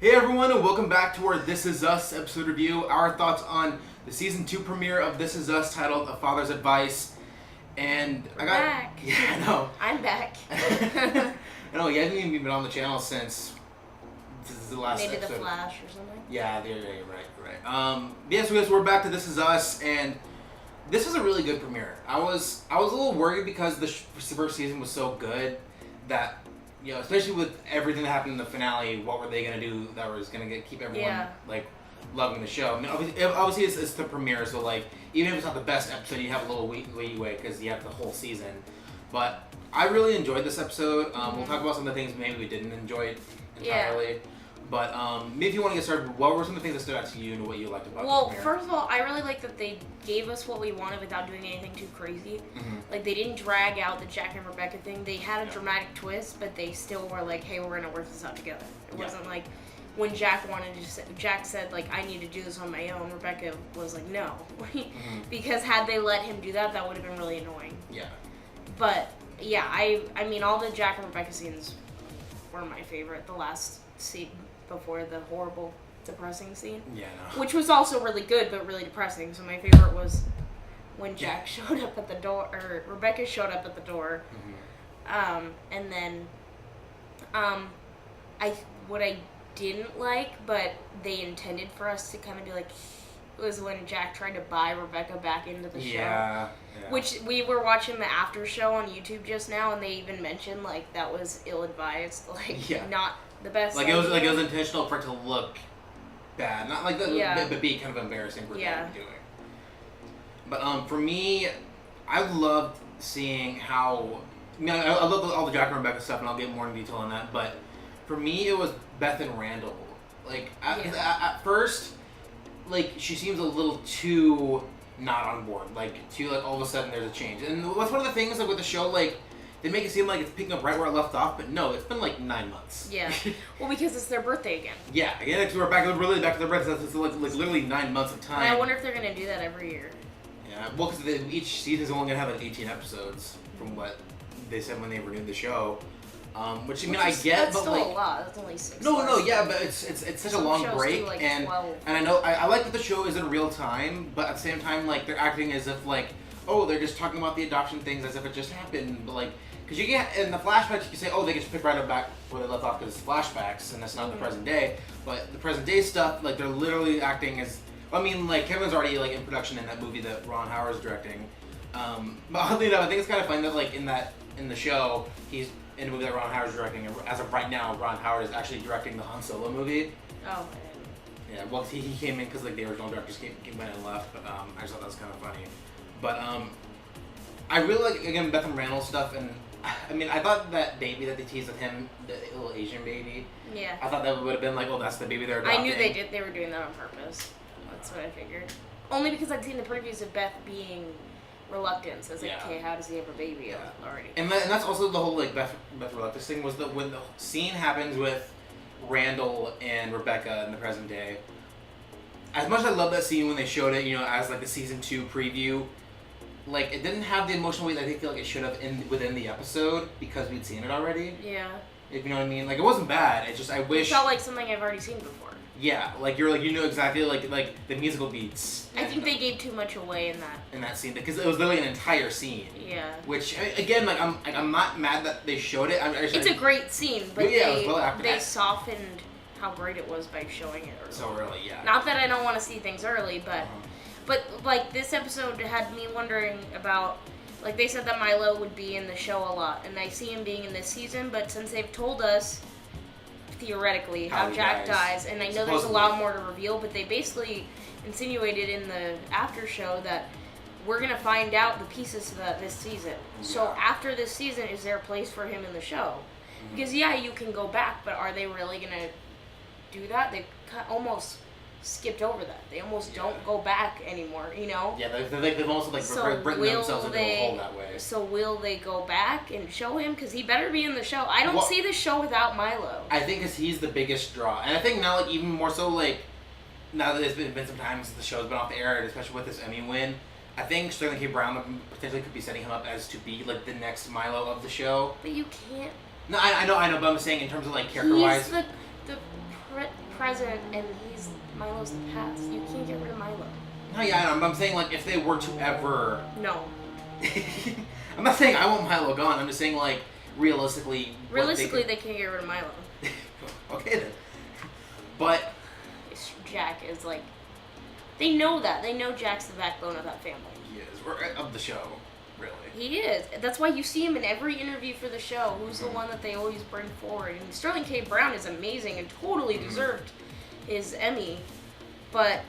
Hey everyone, and welcome back to our This Is Us episode review. Our thoughts on the season 2 premiere of This Is Us, titled A Father's Advice. And We're back. Yeah, I know. I'm back. I know, you haven't even been on the channel since this is the last Maybe episode. The Flash or something. Yeah, you're right. Yes, we're back to This Is Us, and this was a really good premiere. I was a little worried because the first season was so good that, you know, especially with everything that happened in the finale, what were they going to do that was going to keep everyone, like, loving the show? I mean, obviously it's the premiere, so, like, even if it's not the best episode, you have a little leeway because you have the whole season. But I really enjoyed this episode. We'll talk about some of the things maybe we didn't enjoy entirely. Yeah. But maybe if you want to get started, what were some of the things that stood out to you and what you liked about the premiere? First of all, I really like that they gave us what we wanted without doing anything too crazy. Like, they didn't drag out the Jack and Rebecca thing. They had a dramatic twist, but they still were like, hey, we're going to work this out together. It wasn't like when Jack said, like, I need to do this on my own. Rebecca was like, no. Because had they let him do that, that would have been really annoying. Yeah. But, yeah, I mean, all the Jack and Rebecca scenes were my favorite. The last scene before the horrible, depressing scene. Yeah, no. Which was also really good, but really depressing. So my favorite was when Jack showed up at the door, or Rebecca showed up at the door. And then, what I didn't like, but they intended for us to kind of be like, was when Jack tried to buy Rebecca back into the show. Yeah. Which we were watching the after show on YouTube just now, and they even mentioned, like, that was ill-advised. Like, not the best. Like, it was intentional for it to look bad. Not like that, but be kind of embarrassing for them doing. But for me, I loved seeing how... I mean, I love all the Jack and Rebecca stuff, and I'll get more in detail on that. But for me, it was Beth and Randall. Like, at first, like, she seems a little too not on board. Like, too, like, all of a sudden there's a change. And what's one of the things, like, with the show, like, they make it seem like it's picking up right where it left off, but no, it's been like 9 months. Yeah. Well, because it's their birthday again. Yeah, again, we're really back to their birthday. It's like literally 9 months of time. And I wonder if they're going to do that every year. Yeah, well, because each season's only going to have like 18 episodes from what they said when they renewed the show. Which I mean, I get, that's but still like a lot. That's only 6. No, yeah, but it's such a long break, like and 12. And I know I like that the show is in real time, but at the same time, like, they're acting as if like, oh, they're just talking about the adoption things as if it just happened, but like. Because you get, in the flashbacks, you can say, oh, they can just pick right up back where they left off because it's flashbacks, and that's not the present day. But the present day stuff, like, they're literally acting as, I mean, like, Kevin's already, like, in production in that movie that Ron Howard's directing. But oddly enough, I think it's kind of funny that, like, in the show, he's in a movie that Ron Howard's directing, and as of right now, Ron Howard is actually directing the Han Solo movie. Oh, yeah, well, he came in because, like, the original directors came and left, but I just thought that was kind of funny. But I really like, again, Beth and Randall stuff, and I mean, I thought that baby that they teased with him, the little Asian baby. Yeah. I thought that would have been like, oh, that's the baby they're adopting. I knew they were doing that on purpose. That's what I figured. Only because I'd seen the previews of Beth being reluctant. So I was like, okay, how does he have a baby already? And that's also the whole, like, Beth reluctance thing, was that when the scene happens with Randall and Rebecca in the present day, as much as I love that scene when they showed it, you know, as like the season 2 preview, like, it didn't have the emotional weight that I feel like it should have within the episode because we'd seen it already. Yeah. If you know what I mean. Like, it wasn't bad. It's just I wish. It felt like something I've already seen before. Yeah, like you know exactly like the musical beats. I think they gave too much away in that scene because it was literally an entire scene. Yeah. Which again, like I'm not mad that they showed it. It's a great scene, but they softened how great it was by showing it early. So early, yeah. Not that I don't want to see things early, but. But, like, this episode had me wondering about, like, they said that Milo would be in the show a lot, and I see him being in this season, but since they've told us, theoretically, how Jack dies, and I know there's a lot more to reveal, but they basically insinuated in the after show that we're going to find out the pieces to that this season. Yeah. So after this season, is there a place for him in the show? Because, yeah, you can go back, but are they really going to do that? They almost skipped over that. They almost don't go back anymore, you know? Yeah, they've almost like written themselves into a hole that way. So will they go back and show him? Because he better be in the show. I don't see the show without Milo. I think because he's the biggest draw. And I think now, like, even more so, like, now that it's been some time since the show's been off the air, and especially with this Emmy win, I think Sterling K. Brown potentially could be setting him up as to be, like, the next Milo of the show. But you can't. No, I know, but I'm saying in terms of, like, character-wise. He's present, and he's Milo's the past. You can't get rid of Milo. No, yeah, I'm saying, like, if they were to ever... No. I'm not saying I want Milo gone. I'm just saying, like, realistically... Realistically, they can't get rid of Milo. Okay, then. But... Jack is, like... They know that. They know Jack's the backbone of that family. He is. Or of the show, really. He is. That's why you see him in every interview for the show. Who's the one that they always bring forward. And Sterling K. Brown is amazing and totally deserved his Emmy. But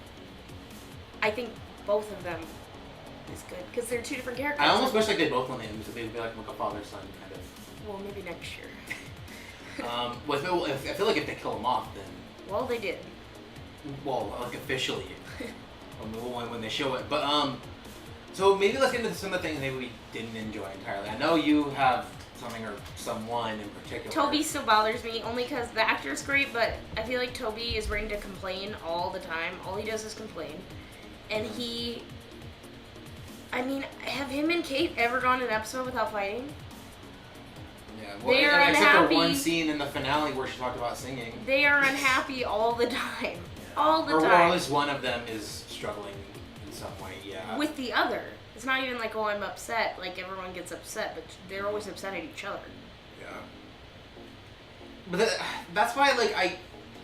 I think both of them is good. Because they're two different characters. I almost wish like they both won the Emmy, so they'd be like a father-son kind of. Well, maybe next year. Well, I feel like if they kill him off, then... Well, they did. Well, like officially. when they show it. But, so maybe let's get into some of the things maybe we didn't enjoy entirely. I know you have something or someone in particular. Toby still bothers me, only because the actor's great, but I feel like Toby is ready to complain all the time. All he does is complain. And he... I mean, have him and Kate ever gone an episode without fighting? Yeah, well, they are except unhappy. for one scene in the finale where she talked about singing. They are unhappy all the time. Yeah. All the time. Or at least one of them is struggling in some way, yeah. With the other. It's not even like, oh, I'm upset. Like, everyone gets upset, but they're always upset at each other. Yeah. But that's why, like,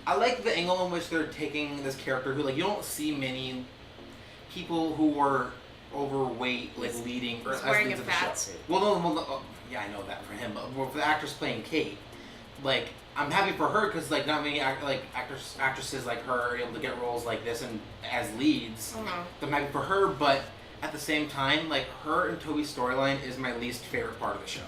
I like the angle in which they're taking this character who, like, you don't see many people who are overweight, like, leading or he's wearing a fat suit. Well, no, yeah, I know that for him, but for the actress playing Kate, like, I'm happy for her because, like, not many actresses like her are able to get roles like this and as leads. Uh-huh. I'm happy for her, but at the same time, like, her and Toby's storyline is my least favorite part of the show.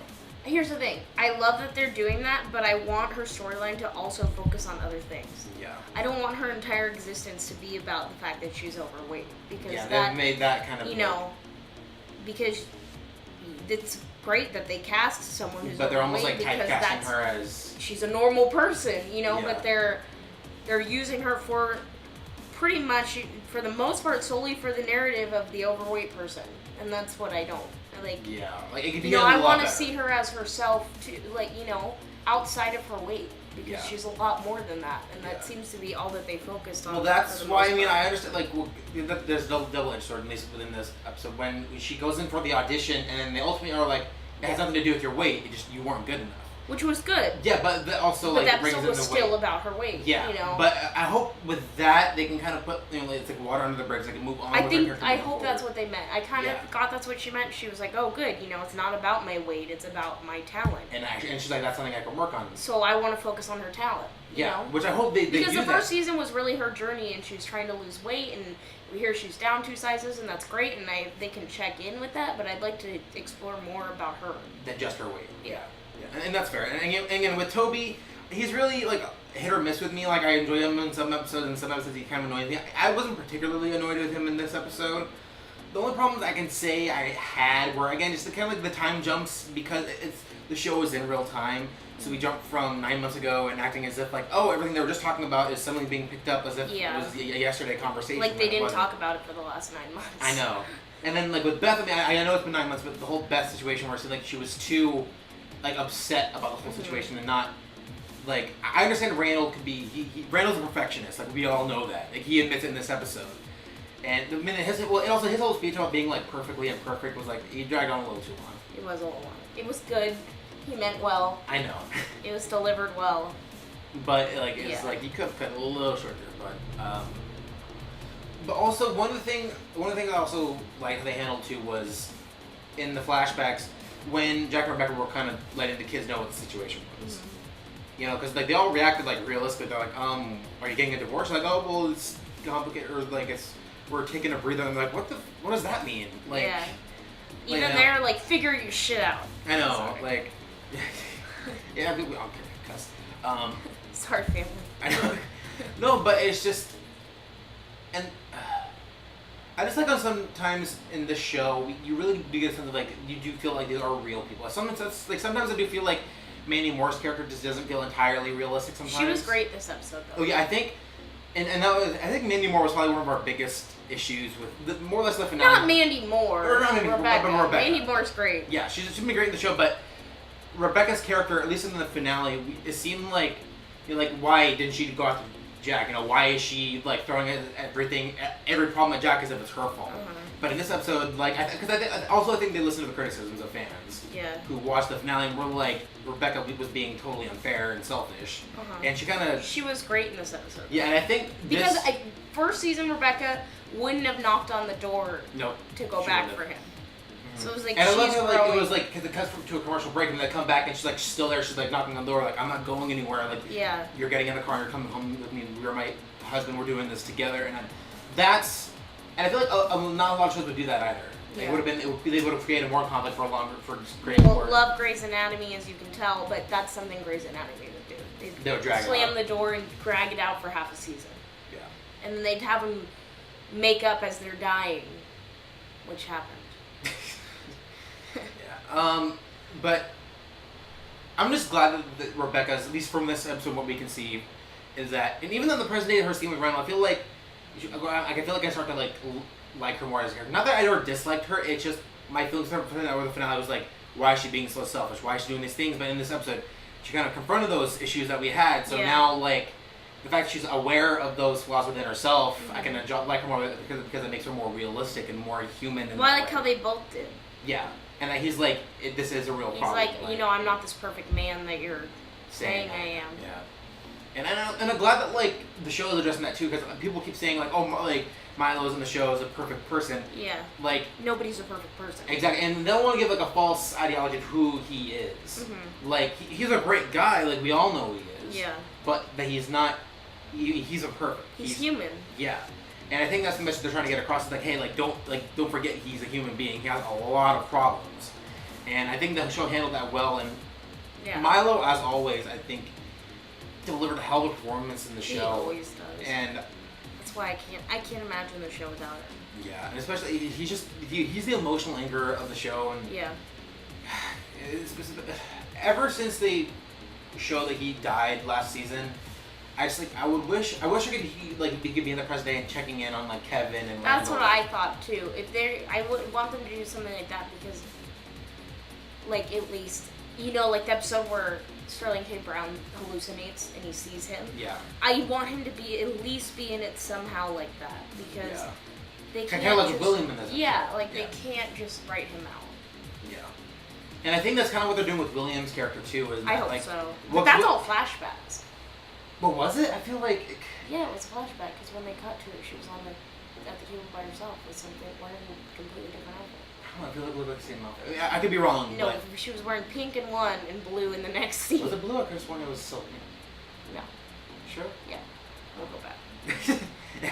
Here's the thing. I love that they're doing that, but I want her storyline to also focus on other things. Yeah. I don't want her entire existence to be about the fact that she's overweight. Because they've made that kind of... You know, because it's great that they cast someone who's but they're overweight almost like typecasting her as... She's a normal person, you know, yeah. but they're using her for pretty much, for the most part, solely for the narrative of the overweight person. And that's what I don't. Like, yeah, like it could be. You know, I want to see her as herself too, like, you know, outside of her weight, because she's a lot more than that, and that seems to be all that they focused on. Well, that's why I mean I understand. Like, well, there's double-edged sword, at least within this episode, when she goes in for the audition, and then they ultimately are like, it has nothing to do with your weight. It just you weren't good enough. Which was good. Yeah, but also but like that brings in the weight. was still about her weight. Yeah, you know. But I hope with that they can kind of put, you know, it's like water under the bridge. They can move on. I hope that's what they meant. I kind of got that's what she meant. She was like, "Oh, good. You know, it's not about my weight. It's about my talent." And she's like, "That's something I can work on." So I want to focus on her talent. You know? Which I hope they because do the first season was really her journey, and she was trying to lose weight, and we hear she's down 2 sizes, and that's great, and they can check in with that. But I'd like to explore more about her than just her weight. Yeah. And that's fair. And again, with Toby, he's really like hit or miss with me. Like, I enjoy him in some episodes, and some episodes he kind of annoys me. I wasn't particularly annoyed with him in this episode. The only problems I can say I had were, again, just kind of like the time jumps, because the show is in real time. So we jumped from 9 months ago and acting as if like, oh, everything they were just talking about is suddenly being picked up as if it was a yesterday conversation. Like they didn't talk about it for the last 9 months. I know. And then like with Beth, I mean, I know it's been 9 months, but the whole Beth situation where it seemed like she was too like upset about the whole situation and not like, I understand Randall could be Randall's a perfectionist, like we all know that, like he admits it in this episode. And the minute his whole speech about being like perfectly imperfect was like, he dragged on a little too long. It was a little long. It was good. He meant well. I know. It was delivered well. But like it's like you could have cut a little shorter, but also one of the things I also like they handled too was in the flashbacks when Jack and Rebecca were kind of letting the kids know what the situation was. Mm-hmm. You know, because like they all reacted like realistically. They're like, are you getting a divorce? Like, oh well, it's complicated, or like we're taking a breather. And they're like, what does that mean? Like, yeah. Even they're like, figure your shit out. I know, sorry. Like, yeah, we all cuss. Sorry, family. I know. No, but it's just, and I just like how sometimes in this show you really do get a sense of like you do feel like these are real people. Sometimes I do feel like Mandy Moore's character just doesn't feel entirely realistic. Sometimes she was great this episode though. Oh yeah, I think, and I think Mandy Moore was probably one of our biggest issues with more or less the finale. Not Mandy Moore. Or not Mandy Moore, but Rebecca. Mandy Moore's great. Yeah, she's been great in the show, but Rebecca's character, at least in the finale, it seemed like, you're like, why didn't she go after Jack. You know, why is she like throwing every problem at Jack as if it's her fault? But in this episode, like, because I think they listen to the criticisms of fans who watched the finale and were like, Rebecca was being totally unfair and selfish, and she was great in this episode. Yeah, and I think because first season Rebecca wouldn't have knocked on the door to go back for him. So it was like, and I love how like it was like because it cuts to a commercial break and they come back and she's like still there. She's like knocking on the door, like, I'm not going anywhere. Like, you're getting in the car and you're coming home with me. You're my husband. We're doing this together, and I feel like not a lot of shows would do that either. They would have created more conflict for creating more. Love Grey's Anatomy, as you can tell, but that's something Grey's Anatomy would do. They would drag slam the door and drag it out for half a season. Yeah. And then they'd have them make up as they're dying, which happened. But I'm just glad that Rebecca's, at least from this episode, what we can see is that, and even though the present day of her scene with Randall, I feel like I start to like her more as a character. Not that I ever disliked her, it's just my feelings over the finale was like, why is she being so selfish? Why is she doing these things? But in this episode, she kind of confronted those issues that we had. So now, like, the fact that she's aware of those flaws within herself, I can like her more because it makes her more realistic and more human. Well, I like how they both did. Yeah. And he's like, this is a real problem. He's like, I'm not this perfect man that you're saying I am. Yeah. And I'm glad that, like, the show is addressing that, too, because people keep saying, like, Milo's in the show is a perfect person. Yeah. Like, nobody's a perfect person. Exactly. And they don't want to give, like, a false ideology of who he is. Like, he's a great guy. Like, we all know he is. Yeah. But that he's not, he's imperfect. He's human. Yeah. And I think that's the message they're trying to get across. Is like, hey, don't forget he's a human being. He has a lot of problems, and I think the show handled that well. And Milo, as always, I think delivered a hell of a performance in the show. He always does. And that's why I can't imagine the show without him. Yeah, and especially he's the emotional anchor of the show. And ever since they show that he died last season. I wish I could be in the present day and checking in on like Kevin and Randall. That's what I thought too. I would want them to do something like that because, like, at least like the episode where Sterling K. Brown hallucinates and he sees him. Yeah. I want him to at least be in it somehow like that because they can't kind of like William in this. They can't just write him out. Yeah. And I think that's kind of what they're doing with William's character too. I hope so. But that's all flashbacks. But was it? I feel like... Yeah, it was a flashback, because when they cut to it, she was at the table by herself with something, wearing a completely different outfit. I feel like it looked like the same outfit. I could be wrong, No, she was wearing pink in one and blue in the next scene. Was it blue? I could have sworn it was silver. No. Sure? Yeah. We'll go back.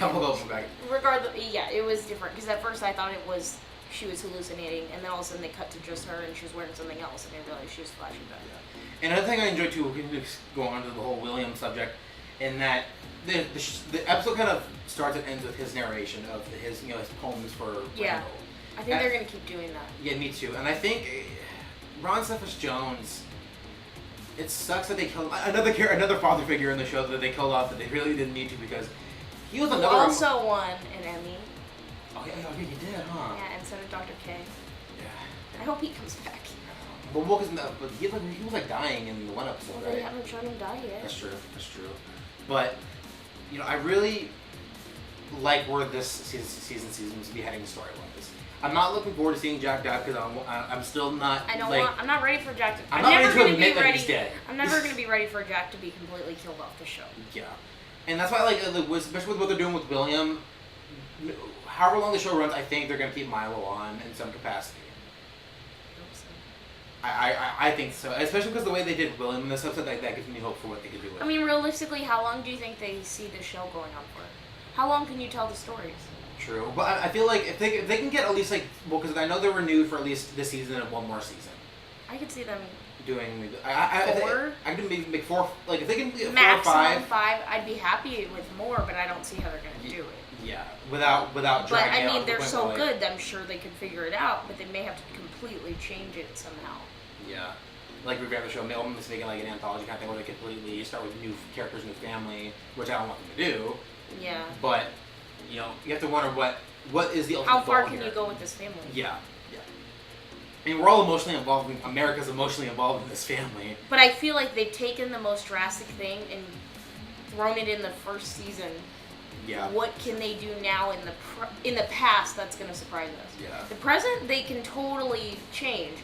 We'll go back. Regardless, it was different, because at first I thought she was hallucinating, and then all of a sudden they cut to just her, and she was wearing something else, and I realized she was flashing back. Yeah. And another thing I enjoyed too, we can go on to the whole William subject, in that the episode kind of starts and ends with his narration of his his poems for Randall. I think they're gonna keep doing that. Yeah, me too. And I think Ron Cephas Jones. It sucks that they killed another father figure in the show that they killed off that they really didn't need to because he was another. Also won an Emmy. Okay, he did, huh? Yeah, and so did Dr. K. Yeah. I hope he comes back. But he was like dying in the one episode. Well, they haven't shown him die yet. That's true. But I really like where this season's be heading story-wise. I'm not looking forward to seeing Jack die because I'm still not. I'm not ready for Jack to. I'm not ready to admit that he's dead. I'm never going to be ready for Jack to be completely killed off the show. Yeah, and that's why especially with what they're doing with William. However long the show runs, I think they're going to keep Milo on in some capacity. I think so, especially because the way they did William in this episode, that gives me hope for what they could do with it. I mean, realistically, how long do you think they see the show going on for? How long can you tell the stories? True, but I feel like if they can get at least because I know they're renewed for at least this season and one more season. I could see them doing maybe 4. I could make 4. Like if they can get maximum 5, I'd be happy with more, but I don't see how they're gonna do it. Yeah, without dragging. But I mean, they're so good. I'm sure they could figure it out, but they may have to completely change it somehow. Yeah, like revamp the show. Almost making like an anthology kind of thing where they completely start with new characters, new family, which I don't want them to do. Yeah. But you have to wonder what is the ultimate how far goal can here. you go with this family? Yeah. I mean, we're all emotionally involved. America's emotionally involved in this family. But I feel like they've taken the most drastic thing and thrown it in the first season. Yeah. What can they do now in the past that's going to surprise us? Yeah. The present, they can totally change.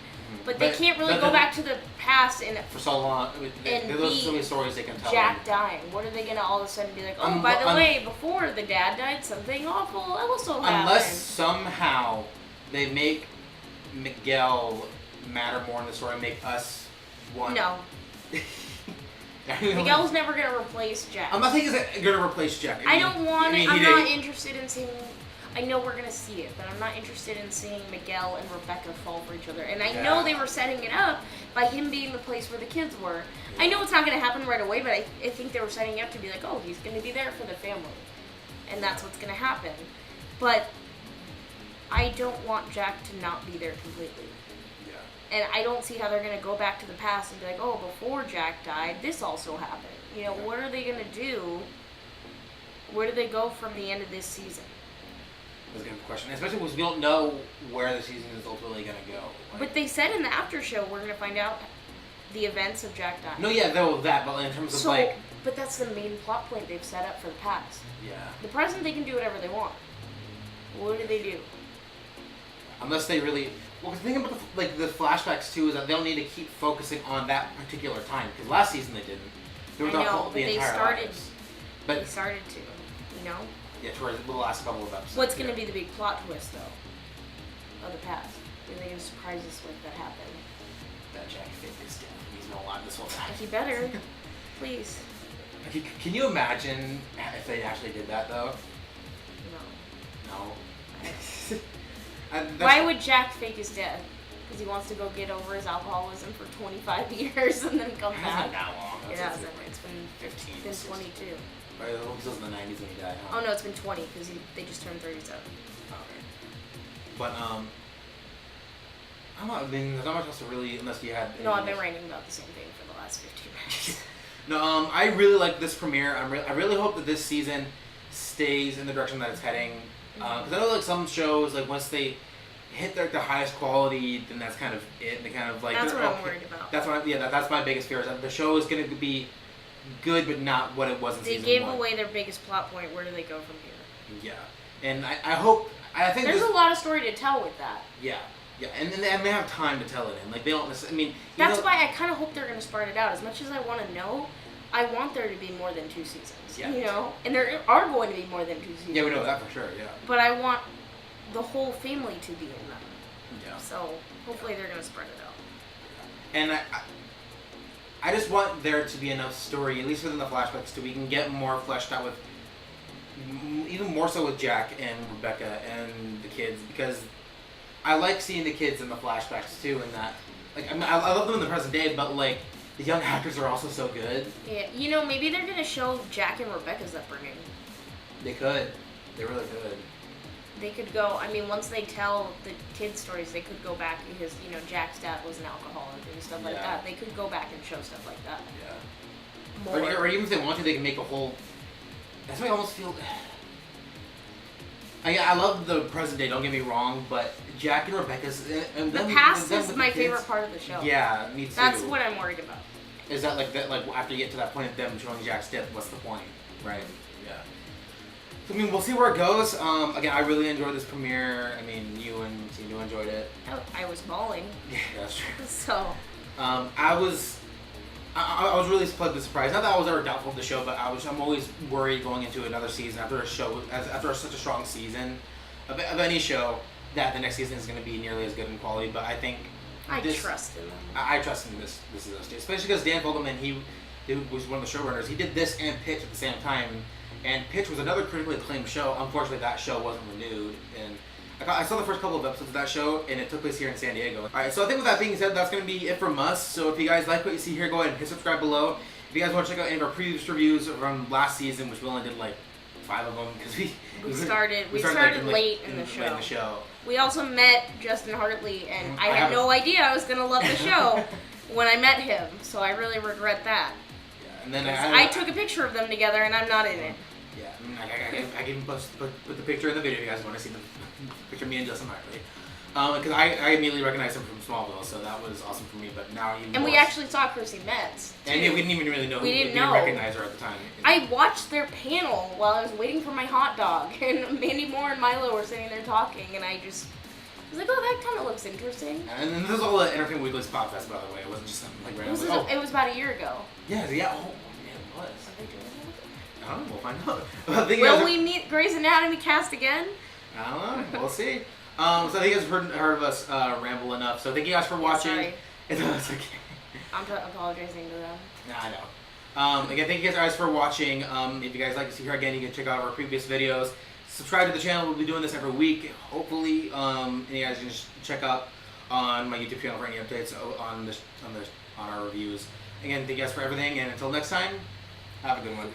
But they can't really go back to the past and for so long. There's so many stories they can tell. Jack dying. What are they gonna all of a sudden be like? Oh, by the way, before the dad died, something awful also happened. Unless somehow they make Miguel matter more in the story, and make us one. No. Miguel's never gonna replace Jack. I'm not saying he's gonna replace Jack. I don't want it. I'm not interested in seeing. I know we're going to see it, but I'm not interested in seeing Miguel and Rebecca fall for each other. And I know they were setting it up by him being the place where the kids were. Yeah. I know it's not going to happen right away, but I think they were setting up to be like, oh, he's going to be there for the family. And that's what's going to happen. But I don't want Jack to not be there completely. Yeah. And I don't see how they're going to go back to the past and be like, oh, before Jack died, this also happened. You know, what are they going to do? Where do they go from the end of this season? That's a good question, especially because we don't know where the season is ultimately going to go. But they said in the after show we're going to find out the events of Jack dying. No, yeah, that, but in terms of But that's the main plot point they've set up for the past. Yeah. The present, they can do whatever they want. What do they do? Unless they really... Well, the thing about the flashbacks, too, is that they don't need to keep focusing on that particular time, because last season they didn't. They started to, you know? Yeah, towards the last couple of episodes. What's going to be the big plot twist, though, of the past? Are they going to surprise us with that happened? That Jack faked his death. He's been alive this whole time. He better. Please. Can you imagine if they actually did that, though? No. Why would Jack fake his death? Because he wants to go get over his alcoholism for 25 years and then come back. It hasn't that long. It hasn't. It's been 15. It's been 22. Right, it was in the 90s when he died, huh? Oh no, it's been 20 because they just turned 37. Okay. But I don't know. I mean, there's not much else to really, unless you had. No, I've been writing about the same thing for the last 15 minutes. No, I really like this premiere. I really hope that this season stays in the direction that it's heading. Because I know like some shows, like once they hit the highest quality, then that's kind of it. They kind of like. That's what I'm worried about. That's what. That's my biggest fear is that the show is going to be good, but not what it was in season 1. They gave away their biggest plot point. Where do they go from here? Yeah, and I hope. I think there's a lot of story to tell with that. Yeah. Yeah, and they have time to tell it in. Like, they don't necessarily... I mean... That's why I kind of hope they're going to start it out. As much as I want to know, I want there to be more than 2 seasons. Yeah. You know? And there are going to be more than 2 seasons. Yeah, we know that for sure, yeah. But I want the whole family to be in them. Yeah. So, hopefully they're going to spread it out. And I just want there to be enough story, at least within the flashbacks, so we can get more fleshed out with... Even more so with Jack and Rebecca and the kids, because... I like seeing the kids in the flashbacks too, and that, like, I mean, I love them in the present day, but like, the young actors are also so good. Yeah, you know, maybe they're gonna show Jack and Rebecca's upbringing. They could. They really could. They could go, I mean, once they tell the kids' stories, they could go back because, you know, Jack's dad was an alcoholic and stuff like that. They could go back and show stuff like that. Yeah. Or even if they want to, they can make a whole, that's why I almost feel... I love the present day, don't get me wrong, but Jack and Rebecca's... And the past is my favorite part of the show. Yeah, me too. That's what I'm worried about. Is that like after you get to that point of them showing Jack's death, what's the point? Right? Yeah. So, I mean, we'll see where it goes. Again, I really enjoyed this premiere. I mean, you enjoyed it. I was bawling. Yeah, that's true. So... I was really pleasantly surprised. Not that I was ever doubtful of the show, but I'm always worried going into another season after such a strong season of any show that the next season is going to be nearly as good in quality. But I think I trust in them. I trust in this season, especially because Dan Fogelman, he was one of the showrunners. He did this and Pitch at the same time, and Pitch was another critically acclaimed show. Unfortunately, that show wasn't renewed, and I saw the first couple of episodes of that show, and it took place here in San Diego. Alright, so I think with that being said, that's going to be it from us. So if you guys like what you see here, go ahead and hit subscribe below. If you guys want to check out any of our previous reviews from last season, which we only did like 5 of them, because we started late in the show. We also met Justin Hartley, and I had no idea I was going to love the show when I met him, so I really regret that. Yeah, and then I took a picture of them together, and I'm not in it. Yeah, I can put the picture in the video if you guys want to see the picture of me and Justin Hartley. Because I immediately recognized him from Smallville, so that was awesome for me. But now even And more. we actually saw Chrissy Metz. And we didn't even really know. We didn't didn't know. recognize her at the time. I watched their panel while I was waiting for my hot dog, and Mandy Moore and Milo were sitting there talking, and I was like, oh, that kind of looks interesting. And then this is all the Entertainment Weekly's podcast, by the way. It wasn't just something like random. It was about a year ago. Yeah. Oh, yeah, it was. Are they doing that? I don't know. We'll find out. I think Will we meet Grey's Anatomy cast again? I don't know. We'll see. So I think you guys have heard of us ramble enough. So thank you guys for watching. Sorry. It's okay. I'm apologizing to them. Nah, I know. Again, thank you guys for watching. If you guys like to see her again, you can check out our previous videos. Subscribe to the channel. We'll be doing this every week, hopefully. And you guys can just check out on my YouTube channel for any updates on our reviews. Again, thank you guys for everything, and until next time, have a good one.